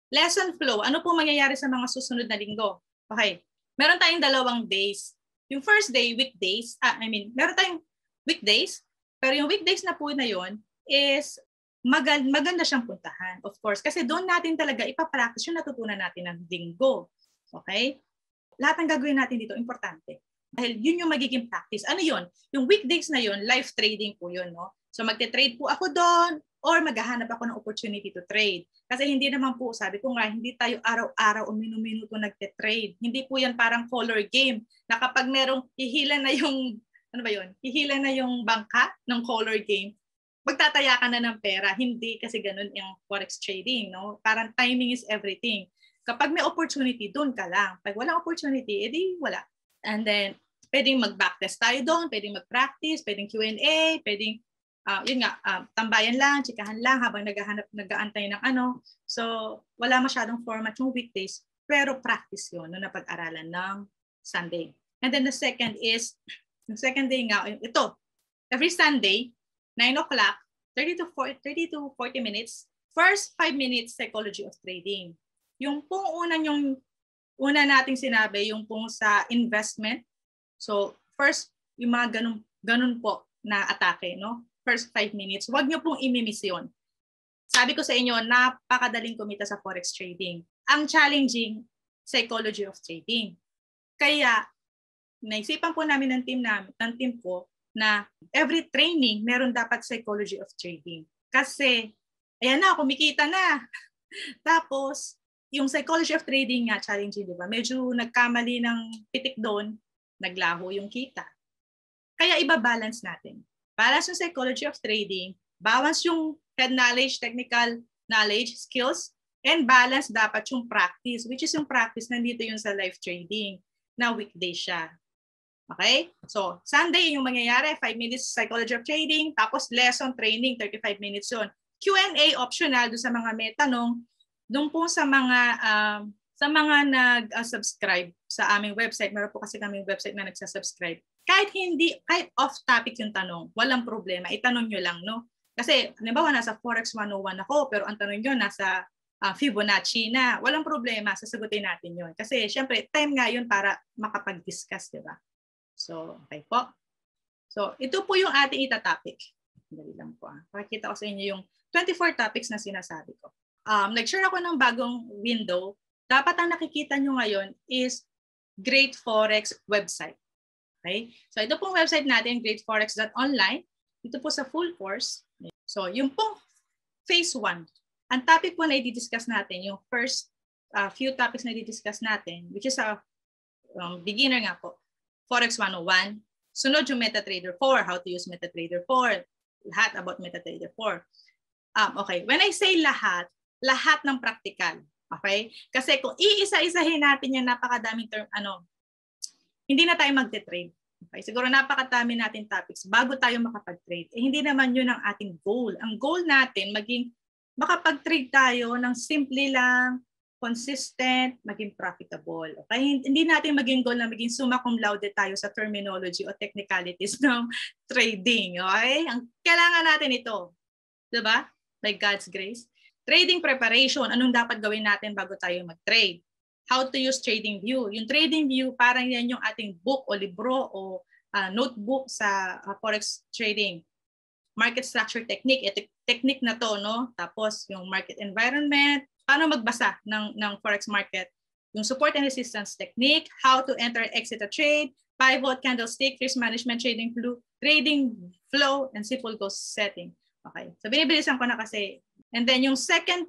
Lesson flow. Ano po mangyayari sa mga susunod na linggo? Okay. Meron tayong 2 days. Yung first day, weekdays. Meron tayong weekdays. Pero yung weekdays na po na yon is maganda siyang puntahan, of course. Kasi doon natin talaga ipapractice yung natutunan natin ng linggo. Okay? Lahat ng gagawin natin dito, importante. Dahil yun yung magiging practice. Ano yun? Yung weekdays na yun, live trading po yun. No? So magte-trade po ako doon or maghahanap ako ng opportunity to trade. Kasi hindi naman po, sabi ko nga, hindi tayo araw-araw o minuto nagte-trade. Hindi po yan parang color game na kapag merong hihila na yung, ano ba yun? Hihila na yung bangka ng color game, magtataya ka na ng pera. Hindi kasi ganun yung forex trading. No? Parang timing is everything. Kapag may opportunity, doon ka lang. Pag walang opportunity, edi wala. And then, pwedeng mag-backtest tayo doon, pwedeng mag-practice, pwedeng Q&A, pwedeng, tambayan lang, chikahan lang habang nag-aantay ng ano. So, wala masyadong format yung weekdays, pero practice yun, no, napag-aralan ng Sunday. And then the second is, yung second day nga, ito, every Sunday, 9 o'clock, 30 to 40 minutes, first 5 minutes psychology of trading. Yung pong una nating sinabi, yung pong sa investment. So, first, yung mga ganun po na atake, no? First 5 minutes. Huwag nyo pong imimiss yun. Sabi ko sa inyo, napakadaling kumita sa forex trading. Ang challenging, psychology of trading. Kaya, naisipan po namin ng team ko, na every training, meron dapat psychology of trading. Kasi, ayan na, kumikita na. Tapos, yung psychology of trading nga, challenging, di ba? Medyo nagkamali ng pitik doon, naglaho yung kita. Kaya iba-balance natin. Balance yung psychology of trading, balance yung head knowledge, technical knowledge, skills, and balance dapat yung practice, which is yung practice, nandito yung sa live trading, na weekday siya. Okay? So, Sunday yung mangyayari, 5 minutes psychology of trading, tapos lesson training, 35 minutes yun. Q&A optional doon sa mga may tanong, doon po sa mga nag-subscribe sa aming website. Meron po kasi kaming website na nagsasubscribe. Kahit off-topic yung tanong, walang problema. Itanong nyo lang, no? Kasi, halimbawa, nasa Forex 101 ako, pero ang tanong nyo nasa Fibonacci na. Walang problema, sasagutin natin yun. Kasi, syempre, time nga yun para makapag-discuss, di ba? So, okay po. So, ito po yung ating itatopic. Dali lang po. Pakikita ko sa inyo yung 24 topics na sinasabi ko. Nag-share ako ng bagong window. Dapat ang nakikita nyo ngayon is Great Forex website. Okay? So, ito pong website natin, greatforex.online. Ito po sa full course. So, yung pong phase 1. Ang topic po na i-discuss natin, yung first few topics na i-discuss natin, which is a beginner nga po. Forex 101. Sunod yung MetaTrader 4, how to use MetaTrader 4. Lahat about MetaTrader 4. Okay, when I say lahat ng practical. Okay? Kasi kung iisa-isahin natin yung napakadaming term, hindi na tayo magte-trade. Okay? Siguro napakadami natin topics bago tayo makapag-trade. Hindi naman yun ang ating goal. Ang goal natin, makapag-trade tayo ng simple lang, consistent, maging profitable. Okay? Hindi natin maging goal na maging summa cum laude tayo sa terminology o technicalities ng trading. Okay? Ang kailangan natin ito. Diba? By God's grace. Trading preparation. Anong dapat gawin natin bago tayo mag-trade? How to use TradingView. Yung TradingView, parang yan yung ating book o libro o notebook sa forex trading. Market structure technique. Technique na to, no? Tapos yung market environment, paano magbasa ng forex market, yung support and resistance technique, how to enter exit a trade, pivot, candlestick, risk management, trading flow, and simple goal setting. Okay. So binibilisan ko na kasi. And then yung second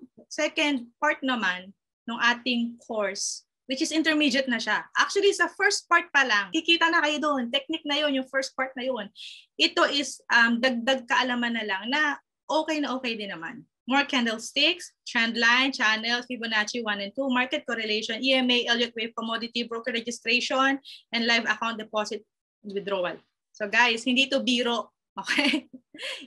part naman ng ating course, which is intermediate na siya. Actually, sa first part pa lang, kikita na kayo doon. Technique na yun, yung first part na yun. Ito is dagdag kaalaman na lang na okay din naman. More candlesticks, trend line, channel, Fibonacci 1 and 2, market correlation, EMA, Elliott Wave, commodity, broker registration, and live account deposit withdrawal. So guys, hindi to biro. Okay?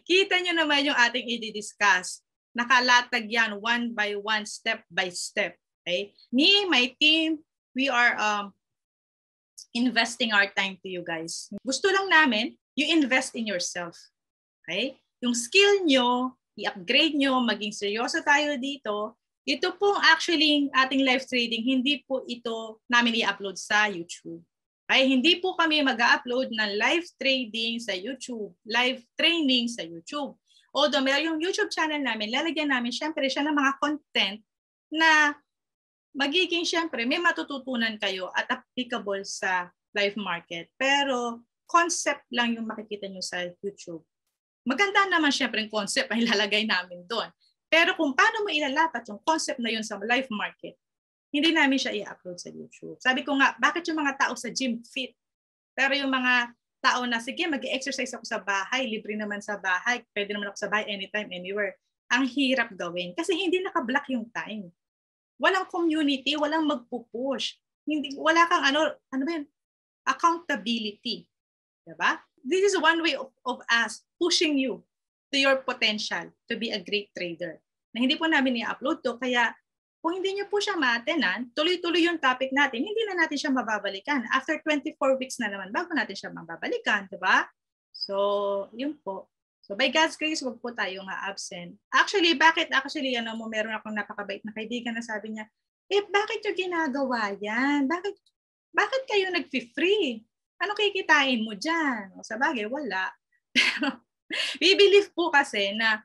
Kita nyo naman yung ating i-discuss. Nakalatag yan one by one, step by step. Okay? Me, my team, we are investing our time to you guys. Gusto lang namin, you invest in yourself. Okay? Yung skill nyo, i-upgrade nyo, maging seryoso tayo dito, Ito pong actually ating live trading, hindi po ito namin i-upload sa YouTube. Ay hindi po kami mag-upload ng live trading sa YouTube, live training sa YouTube. Although yung YouTube channel namin, lalagyan namin syempre siya ng mga content na magiging syempre may matututunan kayo at applicable sa live market. Pero concept lang yung makikita nyo sa YouTube. Maganda naman syempre yung concept ay lalagay namin doon. Pero kung paano mo ilalapat yung concept na yun sa live market, hindi namin siya i-upload sa YouTube. Sabi ko nga, bakit yung mga tao sa gym fit? Pero yung mga tao na, sige, mag-exercise ako sa bahay, libre naman sa bahay, pwede naman ako sa bahay anytime, anywhere. Ang hirap gawin kasi hindi naka-block yung time. Walang community, walang magpupush. Wala kang ano ba yun? Accountability. Diba? This is one way of us pushing you to your potential to be a great trader. Na hindi po namin i-upload to, kaya kung hindi nyo po siya ma-attenan, tuloy-tuloy yung topic natin, hindi na natin siya mababalikan. After 24 weeks na naman, bago natin siya mababalikan, di ba? So, yun po. So, by God's grace, wag po tayong absent. Actually, meron akong napakabait na kaibigan na sabi niya, bakit yung ginagawa yan? Bakit kayo nag-free? Ano kikitain mo dyan? O, sabagay, wala. We believe po kasi na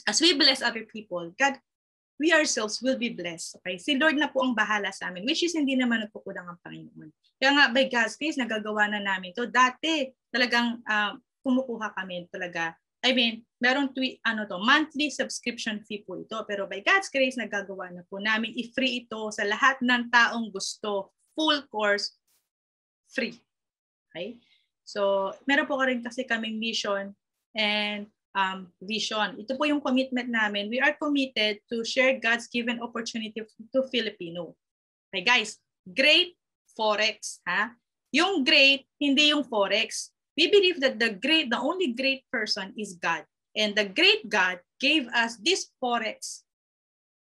as we bless other people, God, we ourselves will be blessed. Okay? Si Lord na po ang bahala sa amin, which is hindi naman nagkukulang ang Panginoon. Kaya nga, by God's grace, nagagawa na namin to. Dati, talagang kumukuha kami talaga. I mean, merong monthly subscription fee po ito. Pero by God's grace, nagagawa na po namin i-free ito sa lahat ng taong gusto. Full course, free. Okay? So, meron po rin kasi kaming mission and vision. Ito po yung commitment namin. We are committed to share God's given opportunity to Filipino. Okay guys, great Forex. Yung great, hindi yung Forex. We believe that the only great person is God. And the great God gave us this Forex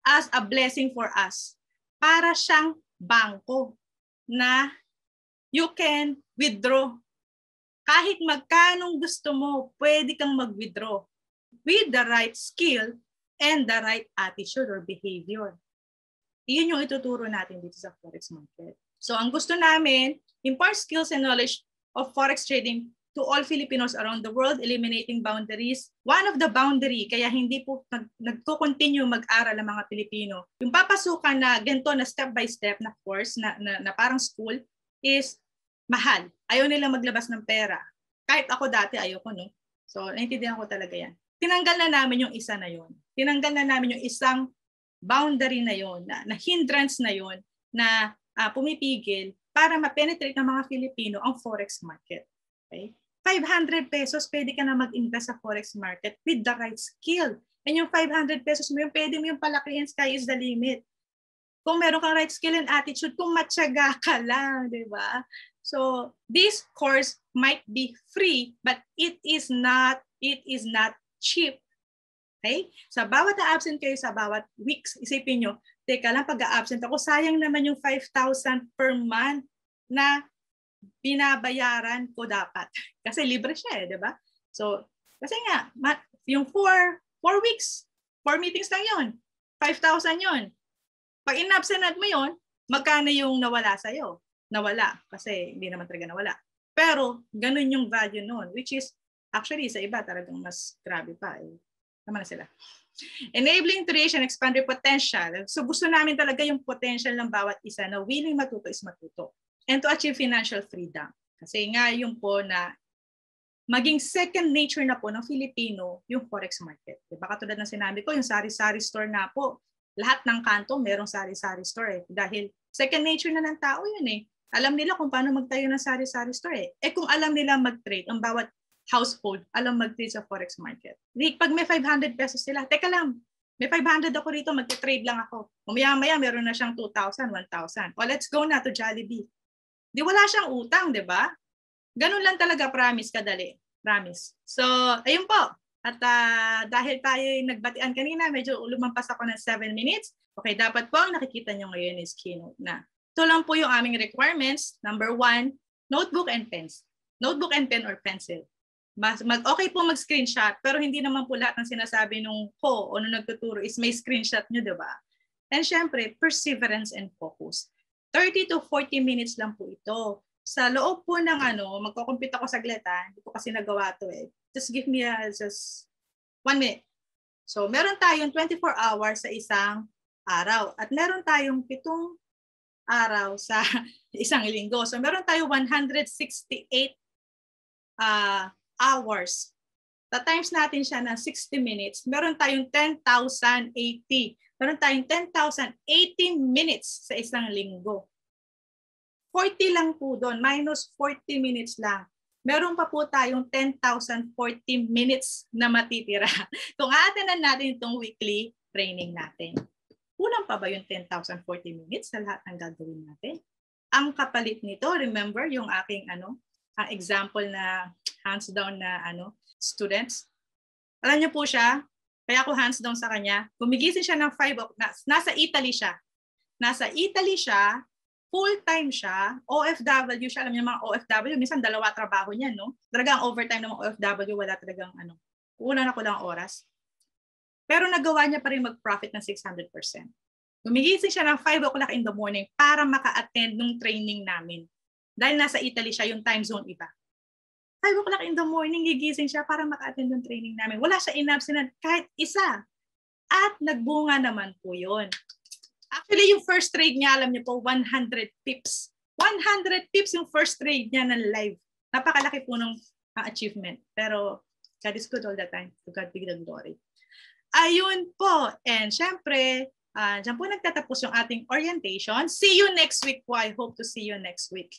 as a blessing for us. Para siyang bangko na you can withdraw. Kahit magkanong gusto mo, pwede kang mag-withdraw with the right skill and the right attitude or behavior. Iyon yung ituturo natin dito sa Forex market. So ang gusto namin, impart skills and knowledge of Forex trading to all Filipinos around the world, eliminating boundaries. One of the boundary, kaya hindi po nagko-continue mag-aral ang mga Pilipino. Yung papasukan na ganito na step-by-step na course, na parang school, is mahal. Ayaw nila maglabas ng pera. Kahit ako dati, ayoko, no? So, naintindihan ko talaga yan. Tinanggal na namin yung isa na yon. Tinanggal na namin yung isang boundary na yon, na hindrance na yon, na pumipigil para ma-penetrate ng mga Filipino ang Forex market. Okay? 500 pesos, pwede ka na mag-invest sa Forex market with the right skill. And yung 500 pesos mo, pwede mo yung palakihin, sky is the limit. Kung meron kang right skill and attitude, kung matyaga ka lang, di ba? So this course might be free, but it is not cheap. Okay? Sa bawat absent kayo sa bawat weeks, isipin nyo, teka lang, pag-absent ako, sayang naman yung 5,000 per month na binabayaran ko dapat. Kasi libre siya di ba? So, kasi nga, yung 4 weeks, 4 meetings lang yun. 5,000 yun. Pag in-absent mo yun, magkano yung nawala sa'yo? Nawala. Kasi hindi naman talaga nawala. Pero, ganun yung value nun. Which is, actually, sa iba talagang mas grabe pa. Tama na sila. Enabling to reach and expand your potential. So, gusto namin talaga yung potential ng bawat isa na willing matuto is matuto. And to achieve financial freedom. Kasi nga yung po na maging second nature na po ng Filipino yung Forex market. Diba? Katulad ng sinabi ko, yung sari-sari store na po, lahat ng kanto merong sari-sari store. Dahil second nature na ng tao yun eh. Alam nila kung paano magtayo ng sari-sari store eh. Kung alam nila mag-trade, ang bawat household, alam mag-trade sa Forex market. Pag may 500 pesos sila, teka lang, may 500 ako rito, mag-trade lang ako. Maya-maya, meron na siyang 2,000, 1,000. O let's go na to Jollibee. Di wala siyang utang, di ba? Ganun lang talaga, promise, kadali. Promise. So, ayun po. At dahil tayo nagbatian kanina, medyo lumampas ako ng 7 minutes. Okay, dapat po ang nakikita nyo ngayon is keynote na. Ito lang po yung aming requirements. Number 1, notebook and pens. Notebook and pen or pencil. Okay po mag-screenshot, pero hindi naman po lahat ng sinasabi nung ko o nung nagtuturo is may screenshot nyo, di ba? And syempre, perseverance and focus. 30 to 40 minutes lang po ito. Sa loob po ng magko-compute ako saglit hindi ko kasi nagawa to eh. Just give me just 1 minute. So, meron tayong 24 hours sa isang araw. At meron tayong 7 araw sa isang linggo. So, meron tayong 168 hours. Ta-times natin siya ng 60 minutes. Meron tayong 10,080. Meron tayong 10,080 minutes sa isang linggo. 40 lang po doon, minus 40 minutes lang. Meron pa po tayong 10,040 minutes na matitira. Kung aatenan natin itong weekly training natin. Kulang pa ba yung 10,040 minutes sa lahat ng gagawin natin? Ang kapalit nito, remember yung aking example na hands down na students. Alam niyo po siya, kaya ako hands down sa kanya. Gumigising siya ng 5 o'clock. Nasa Italy siya. Nasa Italy siya, full-time siya, OFW siya. Alam niyo mga OFW, minsan 2 trabaho niya, no? Talagang overtime ng mga OFW, wala talagang kulang na kulang oras. Pero nagawa niya pa rin mag-profit ng 600%. Gumigising siya ng 5 o'clock in the morning para maka-attend ng training namin. Dahil nasa Italy siya, yung time zone iba. 5 o'clock in the morning, gigising siya para maka-attend ng training namin. Wala siya in-absent kahit isa. At nagbunga naman po yun. Actually, yung first trade niya, alam niyo po, 100 pips. 100 pips yung first trade niya ng live. Napakalaki po ng achievement. Pero God is good all the time. To God be the glory. Ayun po. And syempre, dyan po nagtatapos yung ating orientation. See you next week po. I hope to see you next week.